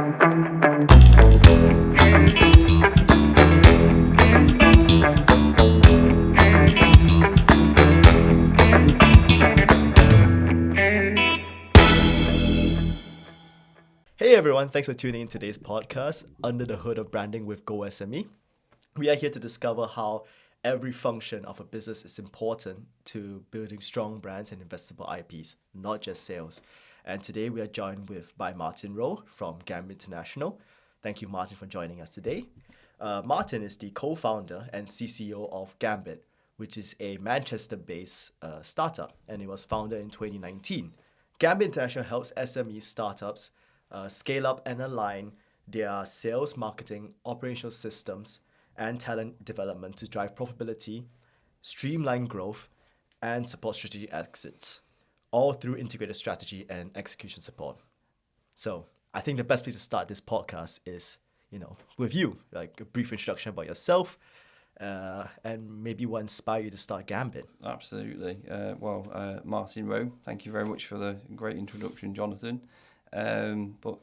Hey everyone, thanks for tuning in today's podcast, Under the Hood of Branding with GoSME. We are here to discover how every function of a business is important to building strong brands and investable IPs, not just sales. And today we are joined by Martin Wroe from Gambit International. Thank you, Martin, for joining us today. Martin is the co-founder and CCO of Gambit, which is a Manchester-based startup, and it was founded in 2019. Gambit International helps SME startups scale up and align their sales, marketing, operational systems, and talent development to drive profitability, streamline growth, and support strategic exits, all through integrated strategy and execution support. So I think the best place to start this podcast is, with you, like a brief introduction about yourself, and maybe what inspired you to start Gambit. Absolutely. Martin Wroe, thank you very much for the great introduction, Jonathan. But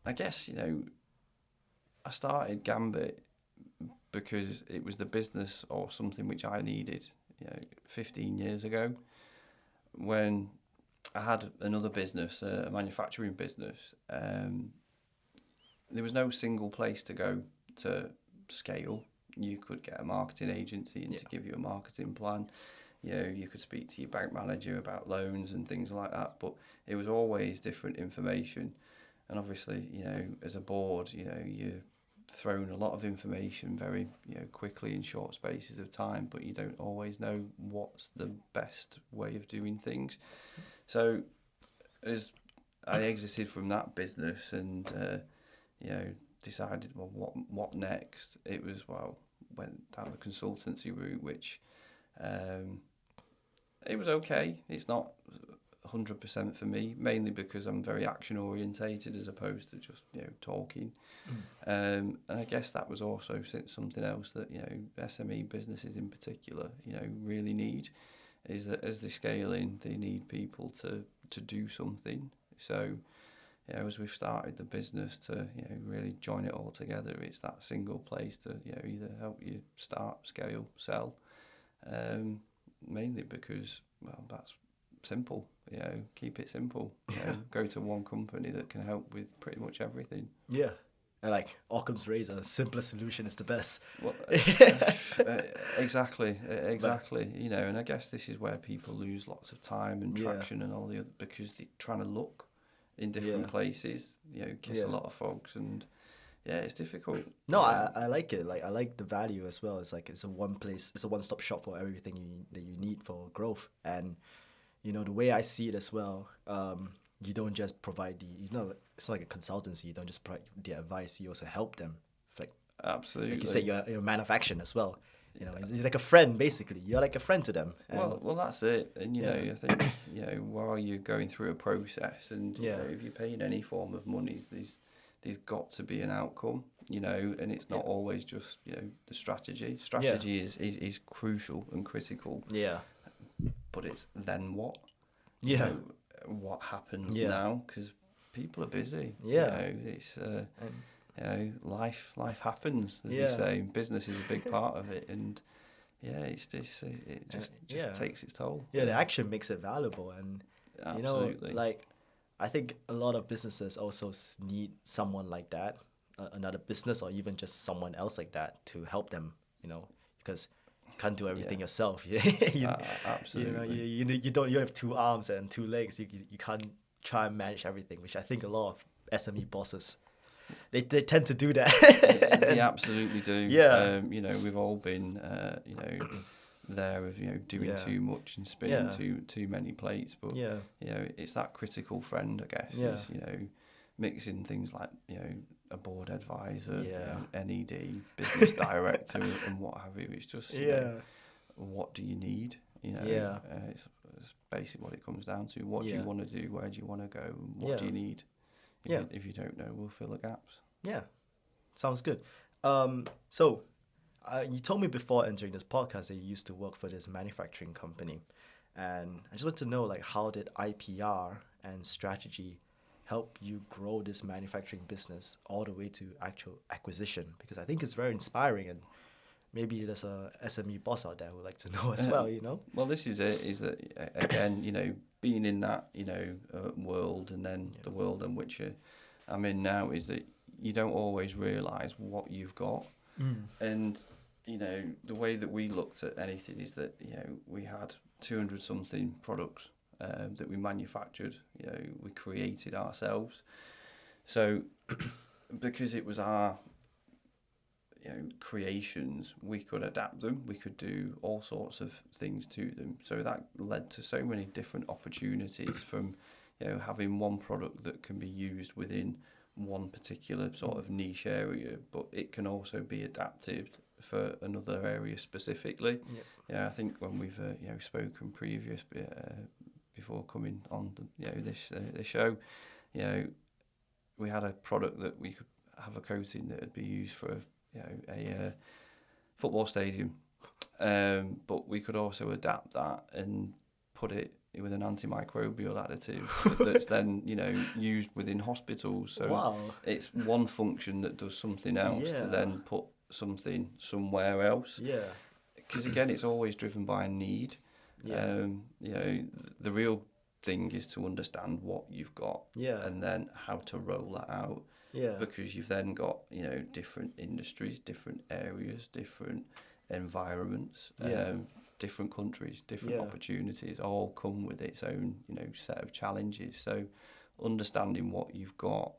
I guess, I started Gambit because it was the business or something which I needed, 15 years ago, when I had another business, a manufacturing business. There was no single place to go to scale. You could get a marketing agency to give you a marketing plan. You could speak to your bank manager about loans and things like that, but it was always different information. And obviously, as a board, you're thrown a lot of information very, quickly in short spaces of time, but you don't always know what's the best way of doing things. So as I exited from that business and, decided, what next? It was, went down the consultancy route, which it was okay. It's not 100% for me, mainly because I'm very action orientated as opposed to just talking. And I guess that was also something else that SME businesses in particular really need, is that as they scale in, they need people to do something. So as we've started the business to really join it all together, it's that single place to either help you start, scale, sell. Mainly because that's simple. Keep it simple. Go to one company that can help with pretty much everything. Yeah. And like Occam's razor, simplest solution is the best. Well, exactly. And I guess this is where people lose lots of time and traction and all the other, because they're trying to look in different places. Kiss a lot of frogs, and it's difficult. No, I like it. Like I like the value as well. It's like it's a one-stop shop for everything that you need for growth. And the way I see it as well, you don't just provide it's like a consultancy. You don't just provide the advice. You also help them. Like absolutely, like you say, you're a man of action as well. It's like a friend basically. You're like a friend to them. And well, that's it. And I think while you're going through a process, and if you're paying any form of money, there's got to be an outcome, and it's not always just the strategy. Strategy is crucial and critical. Yeah. But it's then what? Yeah. What happens now? Because people are busy. Yeah. It's life happens, as they say. Business is a big part of it, and it just takes its toll. Yeah, the action makes it valuable, and absolutely. I think a lot of businesses also need someone like that, another business or even just someone else like that to help them. Because you can't do everything yourself. Absolutely. You don't have 2 arms and 2 legs. You can't try and manage everything, which I think a lot of SME bosses they tend to do that. They absolutely do. Yeah. We've all been there of doing too much and spinning too many plates, but it's that critical friend, I guess. Is, mixing things like a board advisor, NED, business director, and what have you. It's just what do you need? It's basically what it comes down to. What do you want to do? Where do you want to go? And what do you need? If you don't know, we'll fill the gaps. Yeah, sounds good. So you told me before entering this podcast that you used to work for this manufacturing company, and I just want to know, like, how did IPR and strategy help you grow this manufacturing business all the way to actual acquisition? Because I think it's very inspiring, and maybe there's a SME boss out there who would like to know as well, you know? Well, this is it, is that, again, you know, being in that, you know, world, and then the world in which I'm in now, is that you don't always realise what you've got. And, you know, the way that we looked at anything is that, you know, we had 200 something products that we manufactured, you know, we created ourselves. So because it was our, you know, creations, we could adapt them, we could do all sorts of things to them. So that led to so many different opportunities, from, you know, having one product that can be used within one particular sort of niche area, but it can also be adapted for another area specifically. Yeah, I think when we've you know, spoken before coming on the, you know, this show, you know, we had a product that we could have a coating that would be used for, you know, a football stadium, but we could also adapt that and put it with an antimicrobial additive that's then, you know, used within hospitals. So it's one function that does something else to then put something somewhere else. Because again, it's always driven by a need. You know, the real thing is to understand what you've got, and then how to roll that out. Because you've then got, you know, different industries, different areas, different environments, different countries, different opportunities, all come with its own, you know, set of challenges. So understanding what you've got,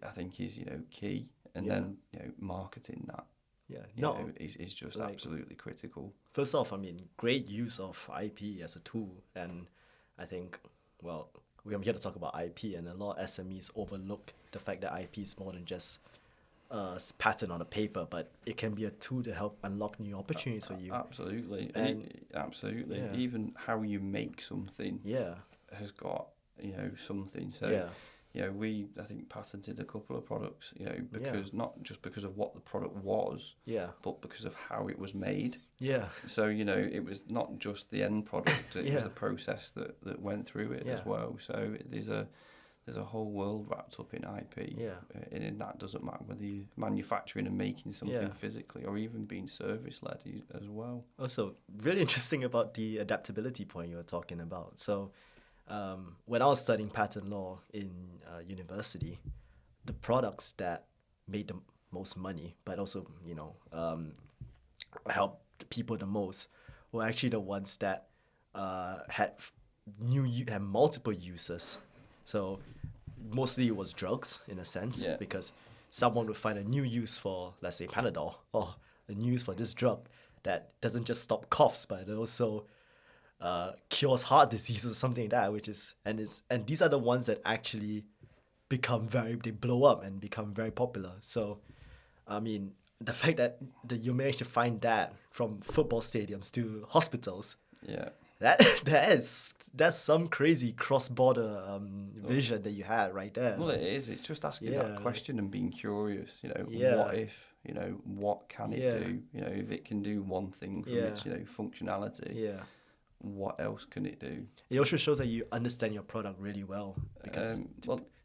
I think, is, you know, key, and then, you know, marketing that. You know, is just like, absolutely critical. First off, I mean, great use of IP as a tool, and I think, well, I'm here to talk about IP, and a lot of SMEs overlook the fact that IP is more than just pattern on a paper, but it can be a tool to help unlock new opportunities for you. Absolutely, and absolutely. Even how you make something has got, you know, something. So you know, I think patented a couple of products, you know, because not just because of what the product was, but because of how it was made. So, you know, it was not just the end product; it was the process that went through it as well. So there's a whole world wrapped up in IP, and that doesn't matter whether you're manufacturing and making something physically, or even being service led as well. Also, really interesting about the adaptability point you were talking about. So, when I was studying patent law in university, the products that made the most money, but also, you know, helped the people the most, were actually the ones that had multiple uses. So mostly it was drugs, in a sense, because someone would find a new use for, let's say, Panadol, or a new use for this drug that doesn't just stop coughs, but it also cures heart disease or something like that, and these are the ones that actually they blow up and become very popular. So, I mean, the fact that you managed to find that from football stadiums to hospitals, that's some crazy cross-border vision that you had right there. Well, it is. It's just asking that question and being curious. You know, what if? You know, what can it do? You know, if it can do one thing from its, you know, functionality. What else can it do? It also shows that you understand your product really well. Because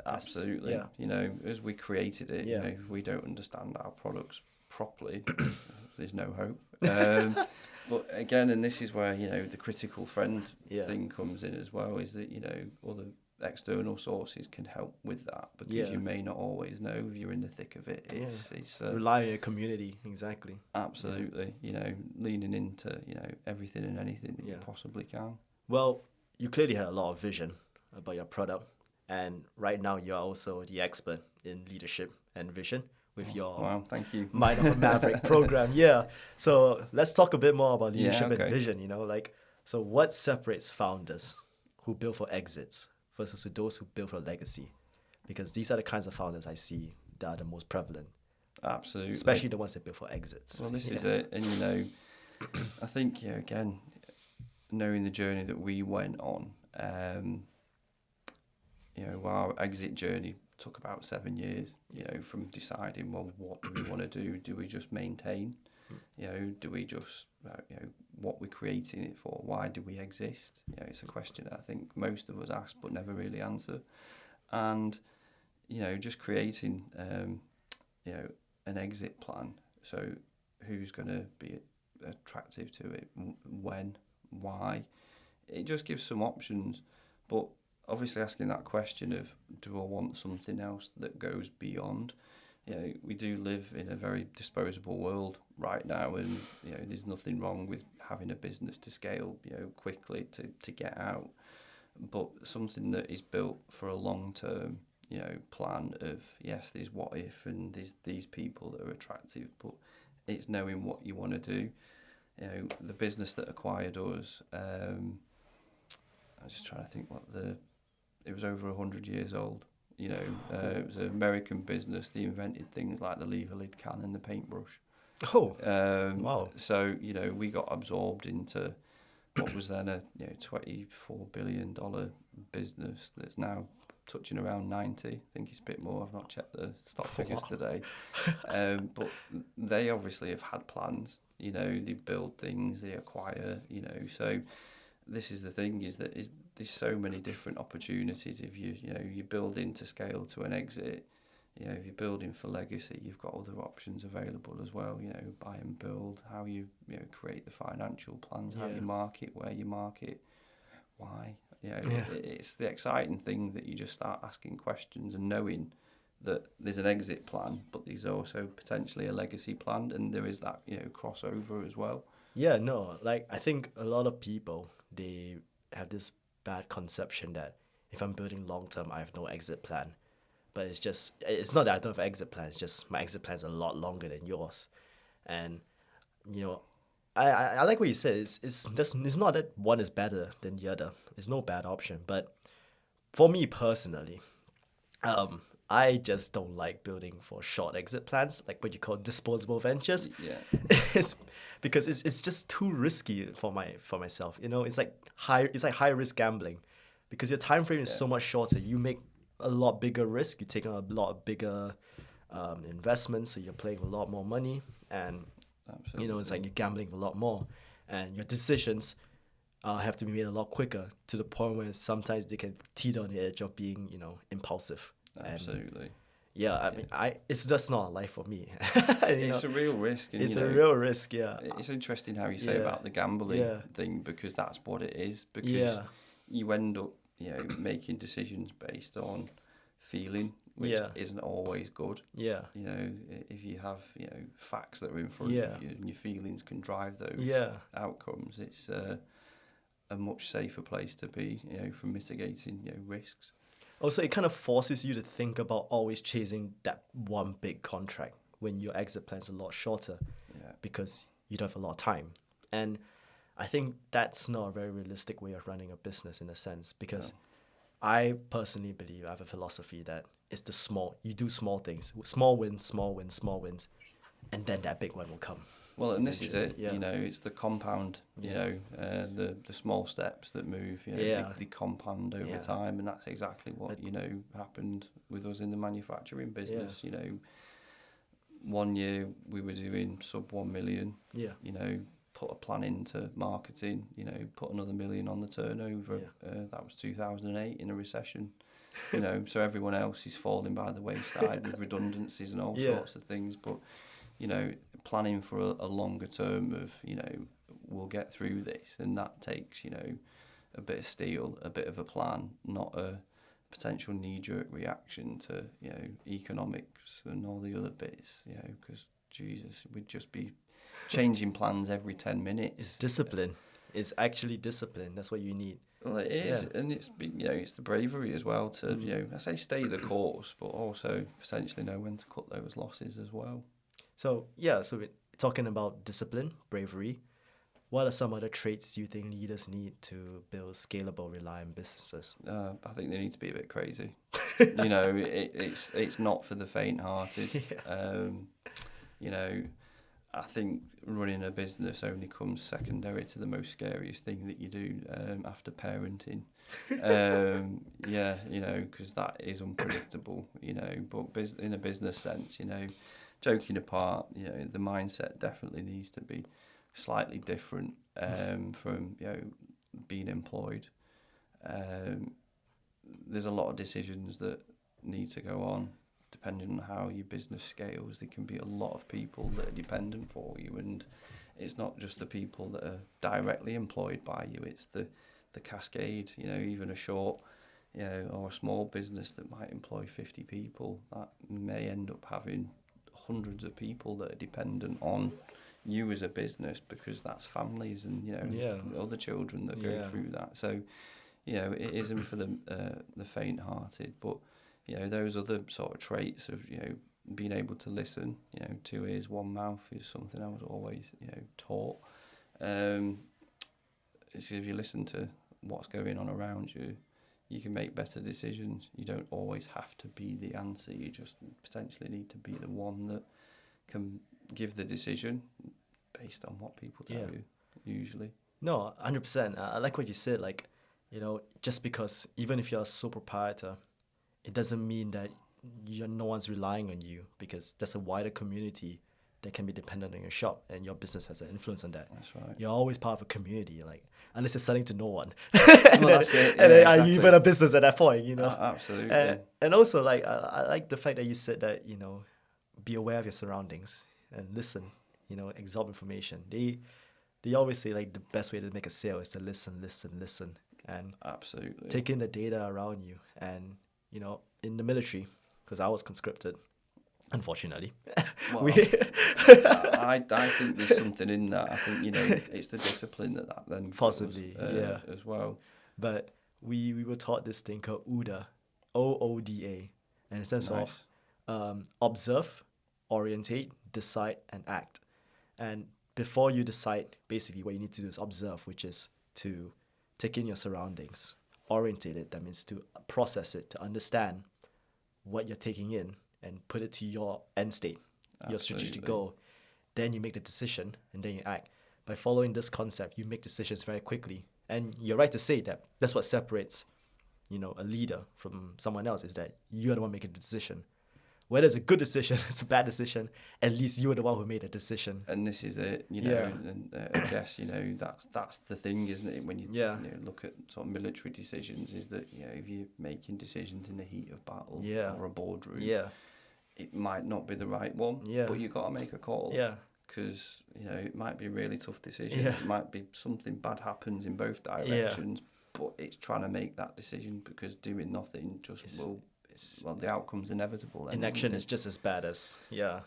absolutely. You know, as we created it, you know, if we don't understand our products properly, there's no hope. But again, and this is where, you know, the critical friend thing comes in as well, is that, you know, other external sources can help with that, because you may not always know if you're in the thick of it. It's rely on your community. Exactly. Absolutely. You know, leaning into, you know, everything and anything that you possibly can. Well, you clearly had a lot of vision about your product, and right now you're also the expert in leadership and vision with your thank you. Mind of a Maverick program. So let's talk a bit more about leadership and vision, you know, like, so what separates founders who build for exits versus those who build for legacy? Because these are the kinds of founders I see that are the most prevalent. Absolutely. Especially the ones that build for exits. Well, this is it. And, you know, I think, you know, again, knowing the journey that we went on, you know, our exit journey took about 7 years, you know, from deciding, well, what do we want to do? Do we just maintain? You know, do we just, you know, what we're creating it for? Why do we exist? You know, it's a question that I think most of us ask but never really answer. and just creating an exit plan. So who's going to be attractive to it, when, why? It just gives some options, but obviously asking that question of, do I want something else that goes beyond? We do live in a very disposable world right now, and there's nothing wrong with having a business to scale quickly to get out, but something that is built for a long term plan of, yes, there's what if, and there's these people that are attractive, but it's knowing what you want to do. The business that acquired us, I'm just trying to think it was over 100 years old. It was an American business. They invented things like the lever lid can and the paintbrush. Oh, wow. So, we got absorbed into what was then a $24 billion business that's now touching around 90. I think it's a bit more. I've not checked the stock figures today. But they obviously have had plans. They build things, they acquire, so this is the thing, is that there's so many different opportunities. If you're building to scale to an exit, if you're building for legacy, you've got other options available as well. Buy and build, how you create the financial plans, how you market, where you market, why. It's the exciting thing that you just start asking questions and knowing that there's an exit plan, but there's also potentially a legacy plan, and there is that crossover as well. Yeah, no, like I think a lot of people, they have this bad conception that if I'm building long term, I have no exit plan. But it's not that I don't have an exit plan, it's just my exit plan is a lot longer than yours. And, I like what you said, it's not that one is better than the other. There's no bad option. But for me personally, I just don't like building for short exit plans, like what you call disposable ventures. Yeah. It's because it's just too risky for myself. It's like high risk gambling, because your time frame is so much shorter. You make a lot bigger risk. You take on a lot bigger investments, so you're playing a lot more money, and Absolutely. it's like you're gambling a lot more, and your decisions have to be made a lot quicker, to the point where sometimes they can teeter on the edge of being impulsive. Absolutely. And yeah, I mean, it's just not a life for me. It's a real risk. And, it's a real risk, yeah. It's interesting how you say about the gambling thing, because that's what it is. Because you end up, making decisions based on feeling, which isn't always good. Yeah. If you have, facts that are in front of you, and your feelings can drive those outcomes, it's a much safer place to be, for mitigating, risks. Also, it kind of forces you to think about always chasing that one big contract when your exit plan's a lot shorter, because you don't have a lot of time. And I think that's not a very realistic way of running a business, in a sense, because I personally believe, I have a philosophy that it's you do small things, small wins, and then that big one will come. Well, and this is it, it's the compound, the small steps that move, they compound over time, and that's exactly what, happened with us in the manufacturing business. 1 year we were doing sub 1 million, put a plan into marketing, put another 1 million on the turnover. That was 2008 in a recession, so everyone else is falling by the wayside with redundancies and all sorts of things. But, planning for a longer term of, we'll get through this, and that takes, a bit of steel, a bit of a plan, not a potential knee-jerk reaction to, economics and all the other bits, because, Jesus, we'd just be changing plans every 10 minutes. It's discipline. It's actually discipline. That's what you need. Well, it is, and it's it's the bravery as well to I say stay the course, but also potentially know when to cut those losses as well. So we're talking about discipline, bravery. What are some other traits do you think leaders need to build scalable, reliant businesses? I think they need to be a bit crazy. It's not for the faint-hearted. I think running a business only comes secondary to the most scariest thing that you do after parenting. Because that is unpredictable, but in a business sense, joking apart, the mindset definitely needs to be slightly different from, being employed. there's a lot of decisions that need to go on. Depending on how your business scales, there can be a lot of people that are dependent for you, and it's not just the people that are directly employed by you, it's the cascade, even a short, or a small business that might employ 50 people, that may end up having hundreds of people that are dependent on you as a business, because that's families and, other children that go through that. So, it isn't for the faint-hearted, but those other sort of traits of, being able to listen, 2 ears, 1 mouth is something I was always, taught. It's if you listen to what's going on around you, you can make better decisions. You don't always have to be the answer. You just potentially need to be the one that can give the decision based on what people tell you, usually. No, 100%. I like what you said. Like, just because even if you're a sole proprietor, it doesn't mean that no one's relying on you, because there's a wider community that can be dependent on your shop, and your business has an influence on that. That's right. You're always part of a community, like, unless you're selling to no one. That's it. And then Exactly. are you even a business at that point, Absolutely. And also, like, I like the fact that you said that, be aware of your surroundings and listen, absorb information. They always say, like, the best way to make a sale is to listen, and Absolutely. take in the data around you. And, in the military, because I was conscripted, unfortunately. Well, I think there's something in that. I think, it's the discipline that then Possibly, as well. But we were taught this thing called OODA, OODA, and it stands for observe, orientate, decide, and act. And before you decide, basically what you need to do is observe, which is to take in your surroundings, orientate it, that means to process it, to understand what you're taking in and put it to your end state, your strategic goal. Then you make the decision and then you act. By following this concept, you make decisions very quickly. And you're right to say that that's what separates, a leader from someone else, is that you're the one making the decision. Whether it's a good decision, it's a bad decision, at least you were the one who made the decision. And this is it, and I guess, that's the thing, isn't it? When you, look at sort of military decisions, is that, if you're making decisions in the heat of battle or a boardroom, it might not be the right one, but you've got to make a call. Because, it might be a really tough decision. It might be something bad happens in both directions, but it's trying to make that decision, because doing nothing just will... the outcome's inevitable. Then, inaction is just as bad as,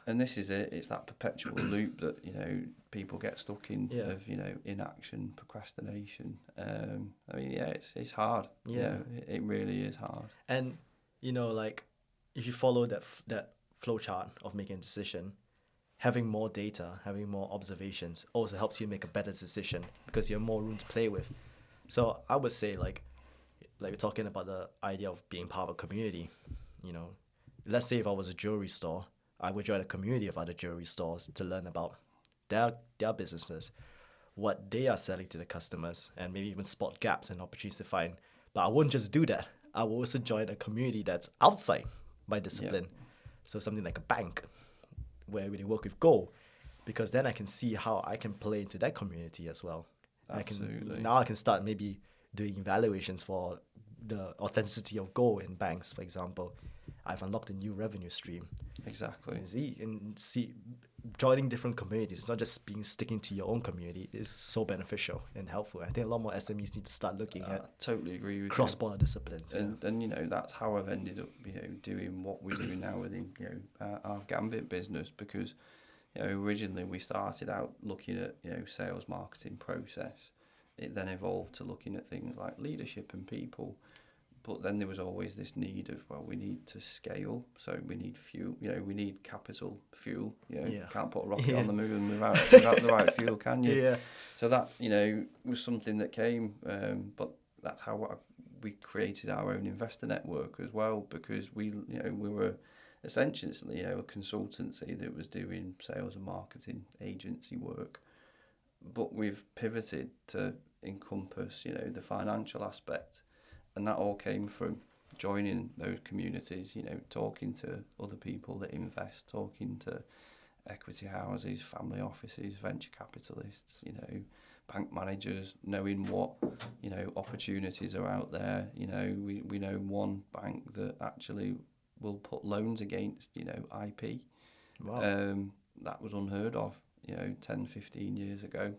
And this is it. It's that perpetual loop that, people get stuck in of, inaction, procrastination. It's hard. It really is hard. And, like, if you follow that flow chart of making a decision, having more data, having more observations also helps you make a better decision, because you have more room to play with. So I would say, like we're talking about the idea of being part of a community, let's say if I was a jewelry store, I would join a community of other jewelry stores to learn about their businesses, what they are selling to the customers, and maybe even spot gaps and opportunities to find. But I wouldn't just do that. I will also join a community that's outside my discipline. So something like a bank, where they work with gold, because then I can see how I can play into that community as well. Absolutely. I can start maybe doing evaluations for the authenticity of gold in banks, for example. I've unlocked a new revenue stream. Exactly. See, joining different communities, not just sticking to your own community, is so beneficial and helpful. I think a lot more SMEs need to start looking at totally agree with cross-border disciplines. And that's how I've ended up doing what we're doing now within our Gambit business, because originally we started out looking at sales, marketing, process. It then evolved to looking at things like leadership and people. But then there was always this need of, we need to scale, so we need fuel, we need capital, fuel. You can't put a rocket on the moon without the right fuel, can you? So that, was something that came, but that's how we created our own investor network as well, because we were essentially, a consultancy that was doing sales and marketing agency work. But we've pivoted to encompass, the financial aspect. And that all came from joining those communities, talking to other people that invest, talking to equity houses, family offices, venture capitalists, bank managers knowing what, opportunities are out there. We know one bank that actually will put loans against, IP. Wow. That was unheard of, 10, 15 years ago.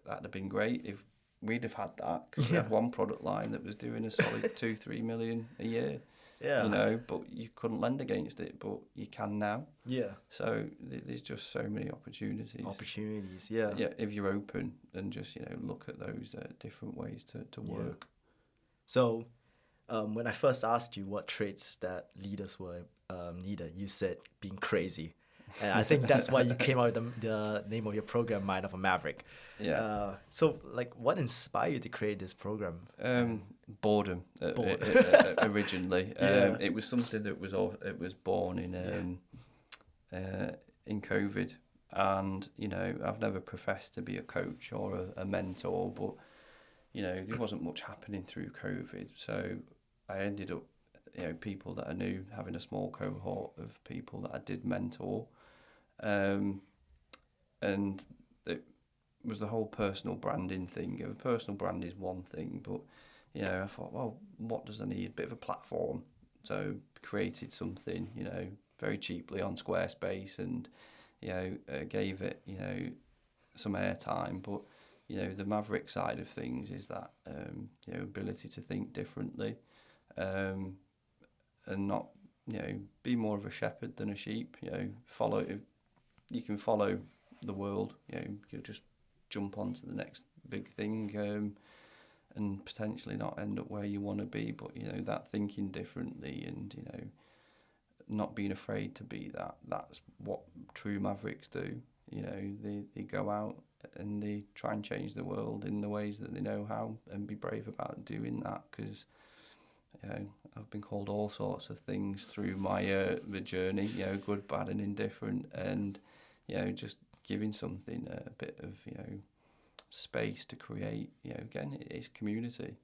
That'd have been great if we'd have had that, because we had one product line that was doing a solid 2-3 million a year. Yeah. But you couldn't lend against it, but you can now. Yeah. So there's just so many opportunities. Yeah. Yeah, if you're open and just, look at those different ways to work. So, when I first asked you what traits that leaders were needed, you said being crazy. And I think that's why you came out with the name of your program, Mind of a Maverick. Yeah. So, like, what inspired you to create this program? Boredom. Originally. Yeah. It was something that was born in COVID, and I've never professed to be a coach or a mentor, but there wasn't much happening through COVID, so I ended up people that I knew, having a small cohort of people that I did mentor, and it was the whole personal branding thing. Personal brand is one thing, but I thought, well, what does I need? A bit of a platform. So created something, very cheaply on Squarespace, and gave it, some airtime. But the Maverick side of things is that ability to think differently, and not be more of a shepherd than a sheep. You can follow the world. You'll just jump onto the next big thing, and potentially not end up where you want to be. But that thinking differently, and not being afraid to be that. That's what true mavericks do. They go out and they try and change the world in the ways that they know how, and be brave about doing that, because I've been called all sorts of things through my the journey, good, bad and indifferent, and just giving something a bit of space to create, again, it's community,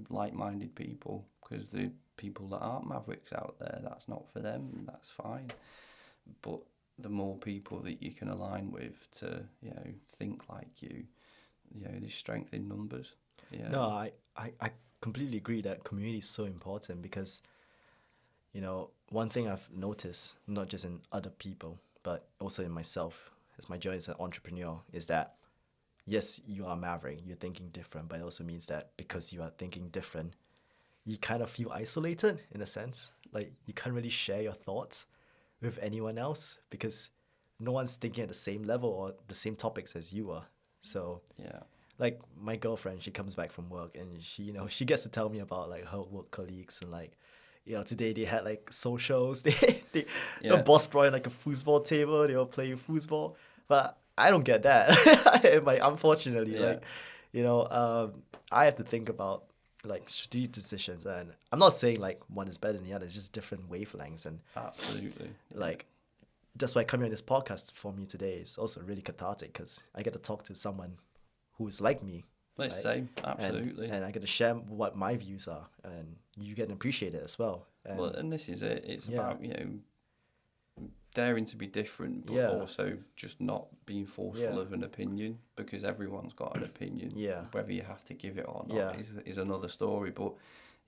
like-minded people, because the people that aren't mavericks out there, that's not for them, and that's fine. But the more people that you can align with to think like you, there's strength in numbers. No, I completely agree that community is so important, because one thing I've noticed, not just in other people but also in myself as my journey as an entrepreneur, is that yes, you are maverick, you're thinking different, but it also means that because you are thinking different, you kind of feel isolated in a sense. Like, you can't really share your thoughts with anyone else because no one's thinking at the same level or the same topics as you are. So like my girlfriend, she comes back from work and she gets to tell me about like her work colleagues, and like today they had like socials. The boss brought in like a foosball table. They were playing foosball, but I don't get that. Like, unfortunately, I have to think about like strategic decisions, and I'm not saying like one is better than the other. It's just different wavelengths, and absolutely, like that's why coming on this podcast for me today is also really cathartic, because I get to talk to someone who is like me. Let's say absolutely, and I get to share what my views are, and you get to appreciate it as well. And this is it. It's about daring to be different, but also just not being forceful of an opinion, because everyone's got an opinion. Whether you have to give it or not is another story. But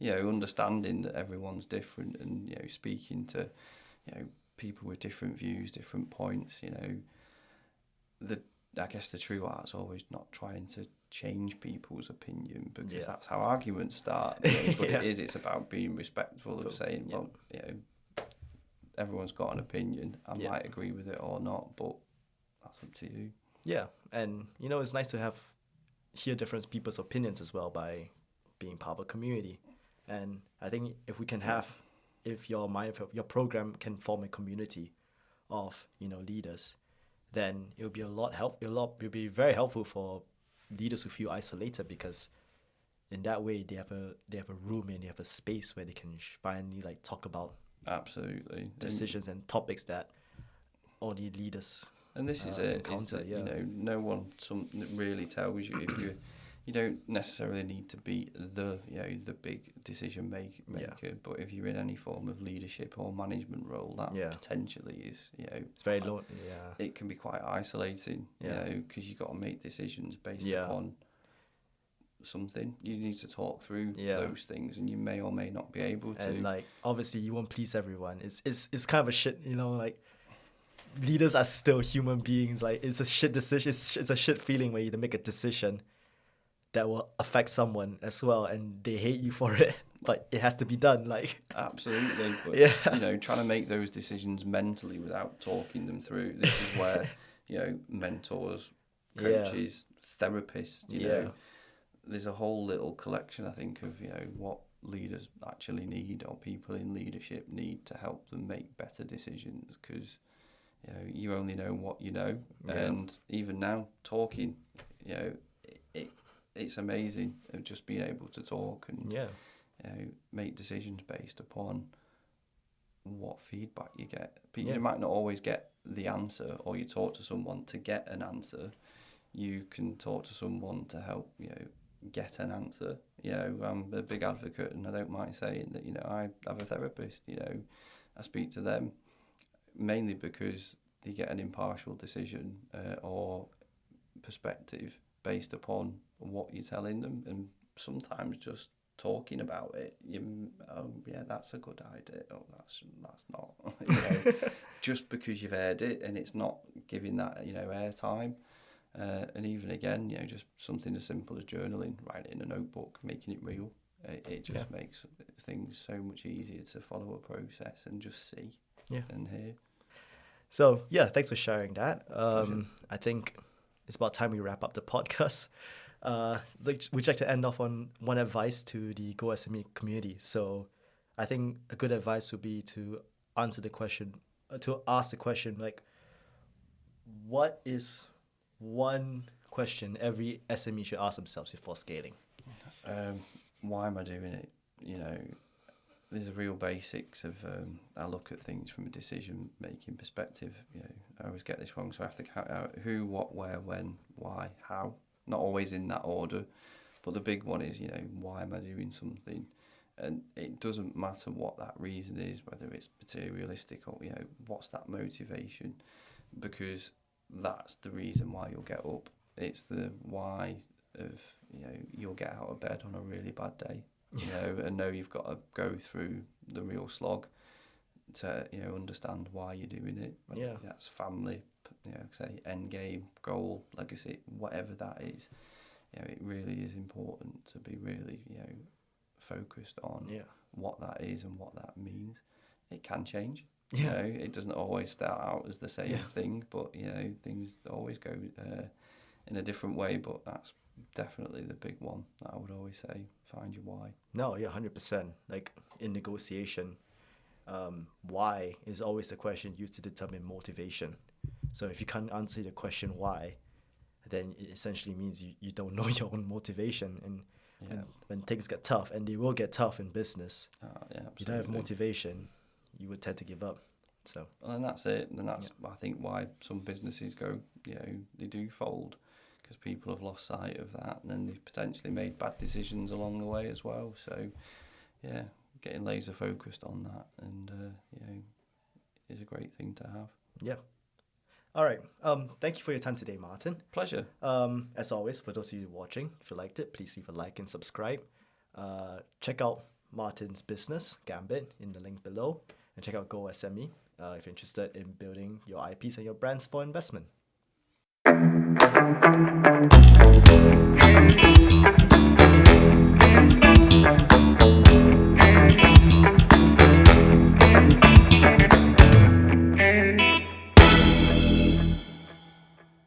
understanding that everyone's different, and speaking to people with different views, different points. I guess the true art's always not trying to change people's opinion, because that's how arguments start. But it's about being respectful of saying, well, everyone's got an opinion. I might agree with it or not, but that's up to you. Yeah, and it's nice to hear different people's opinions as well by being part of a community. And I think if we can if your program can form a community of roles, then it'll be it'll be very helpful for leaders who feel isolated, because in that way they have a room and they have a space where they can finally like talk about absolutely decisions and topics that only leaders and this is it encounter. Is that, no one really tells you if you don't necessarily need to be the big decision maker, but if you're in any form of leadership or management role, that potentially is it's very low. It can be quite isolating, because you've got to make decisions based upon something. You need to talk through Yeah. those things, and you may or may not be able to. And like obviously you won't please everyone. It's kind of a shit, like leaders are still human beings. Like it's a shit decision. It's a shit feeling when you make a decision that will affect someone as well, and they hate you for it. But it has to be done. Like Absolutely, but Yeah. trying to make those decisions mentally without talking them through. This is where mentors, Yeah. coaches, therapists. Yeah. There's a whole little collection, I think, of what leaders actually need, or people in leadership need, to help them make better decisions, because you only know what you know. Yeah. And even now, talking, it's amazing of just being able to talk and Yeah. make decisions based upon what feedback you get. But Yeah. you might not always get the answer, or you talk to someone to get an answer. You can talk to someone to help get an answer. I'm a big advocate, and I don't mind saying that I have a therapist. I speak to them mainly because they get an impartial decision or perspective based upon what you're telling them, and sometimes just talking about it, that's a good idea. Oh, that's not. Just because you've heard it, and it's not giving that airtime. And even again, just something as simple as journaling, writing in a notebook, making it real. It just makes things so much easier to follow a process and just see and hear. So yeah, thanks for sharing that. I think it's about time we wrap up the podcast. We'd like to end off on one advice to the GoSME community. So I think a good advice would be to ask the question, like, what is one question every SME should ask themselves before scaling? Why am I doing it? There's a real basics of I look at things from a decision making perspective. I always get this wrong, so I have to count out who, what, where, when, why, how. Not always in that order, but the big one is why am I doing something? And it doesn't matter what that reason is, whether it's materialistic or what's that motivation, because that's the reason why you'll get up. It's the why of you'll get out of bed on a really bad day, and know you've got to go through the real slog to understand why you're doing it. Yeah, that's family, say end game, goal, legacy, whatever that is. It really is important to be really focused on what that is and what that means. It can change. It doesn't always start out as the same thing, but things always go in a different way. But that's definitely the big one that I would always say: find your why. No, 100%. Like in negotiation, why is always the question used to determine motivation. So if you can't answer the question why, then it essentially means you don't know your own motivation. And when things get tough, and they will get tough in business, you don't have motivation, you would tend to give up. So and that's it. And that's I think why some businesses go, they do fold, because people have lost sight of that, and then they've potentially made bad decisions along the way as well. So getting laser focused on that and is a great thing to have. Yeah. All right. Thank you for your time today, Martin. Pleasure. As always, for those of you watching, if you liked it, please leave a like and subscribe. Check out Martin's business, Gambit, in the link below, and check out GoSME if you're interested in building your IPs and your brands for investment.